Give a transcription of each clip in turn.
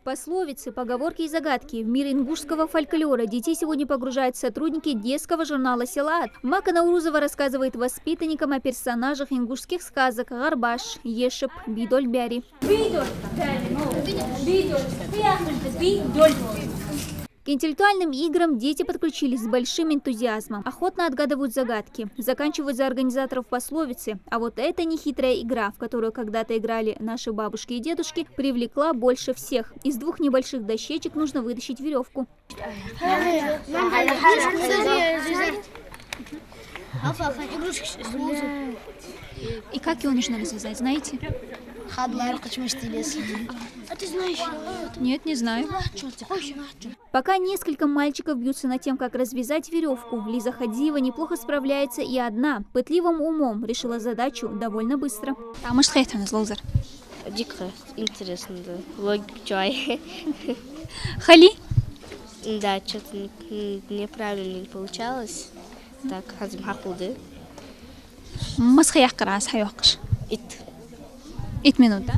Пословицы, поговорки и загадки. В мир ингушского фольклора детей сегодня погружают сотрудники детского журнала «Селаат». Мака Наурузова рассказывает воспитанникам о персонажах ингушских сказок Гарбаш, Ешеп, Бидоль Бяри. К интеллектуальным играм дети подключились с большим энтузиазмом, охотно отгадывают загадки, заканчивают за организаторов пословицы. А вот эта нехитрая игра, в которую когда-то играли наши бабушки и дедушки, привлекла больше всех. Из двух небольших дощечек нужно вытащить веревку. И как его нужно развязать, знаете? А ты знаешь? Нет, не знаю. Пока несколько мальчиков бьются над тем, как развязать веревку, Лиза Хадиева неплохо справляется и одна, пытливым умом решила задачу довольно быстро. А может, это у нас лозер? Дико интересно, да. Логика чай. Хали? Да, что-то неправильно не получалось. Так, хазим хакуды. Масхаях карас хайохкаш. Ит минут, да?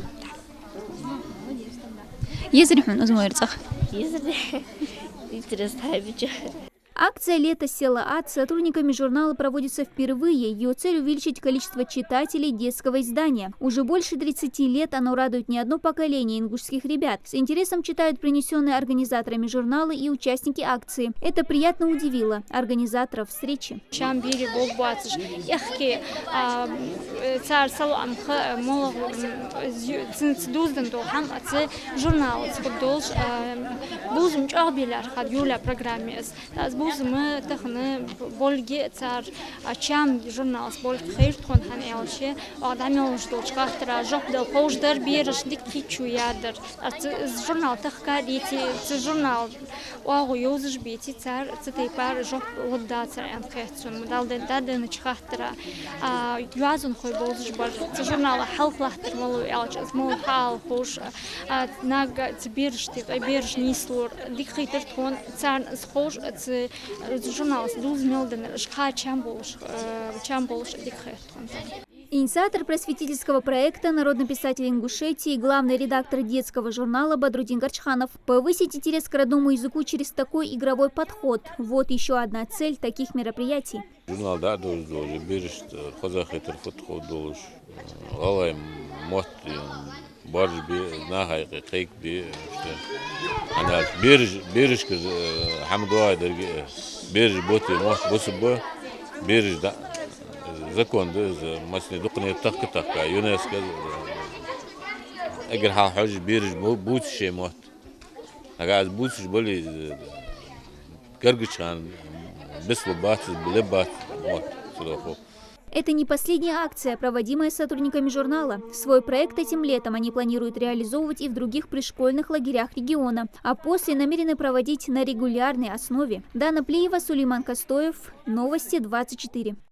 Езрихун узмойрцах. Интересно, Акция «Лето Селаат» с сотрудниками журнала проводится впервые. Ее цель – увеличить количество читателей детского издания. Уже больше 30 лет оно радует не одно поколение ингушских ребят. С интересом читают принесенные организаторами журнала и участники акции. Это приятно удивило организаторов встречи. بوزم تخنه بولجي تار أشام جورنال بول خير تكون هنألشة وعدم يوجدوش كاترا جوب دل خوش در بيرش ديك كيشو يادر الجورنال تخكاري الجورنال وهو يوزج بيتي تار تتيبار جوب ودا تار عن خيرتون مدال دادن كاترا يوازن خوي بوزج بار الجورنال حلق لحتر ملو ألش اسمه حال خوش ناق تبيرش تبيرش نيسلور ديك خير تكون تار خوش журнал Инициатор просветительского проекта, народный писатель Ингушетии и главный редактор детского журнала Бадрудин Гарчханов. Повысить интерес к родному языку через такой игровой подход. Вот еще одна цель таких мероприятий. Журнал да должен бережь хозяйство подход должен алай мосты баржби нахай кайкби она бережь хамдуай дерги бережь боты мост босбо бережь да закон да масни дукне так ЮНЕСКО اگر حاج бережь بوت شيء موت اگر بوتش بولي كرغشان بس لبات لبات موت سلوخو. Это не последняя акция, проводимая сотрудниками журнала. Свой проект этим летом они планируют реализовывать и в других пришкольных лагерях региона, а после намерены проводить на регулярной основе. Дана Плиева, Сулейман Костоев, Новости 24.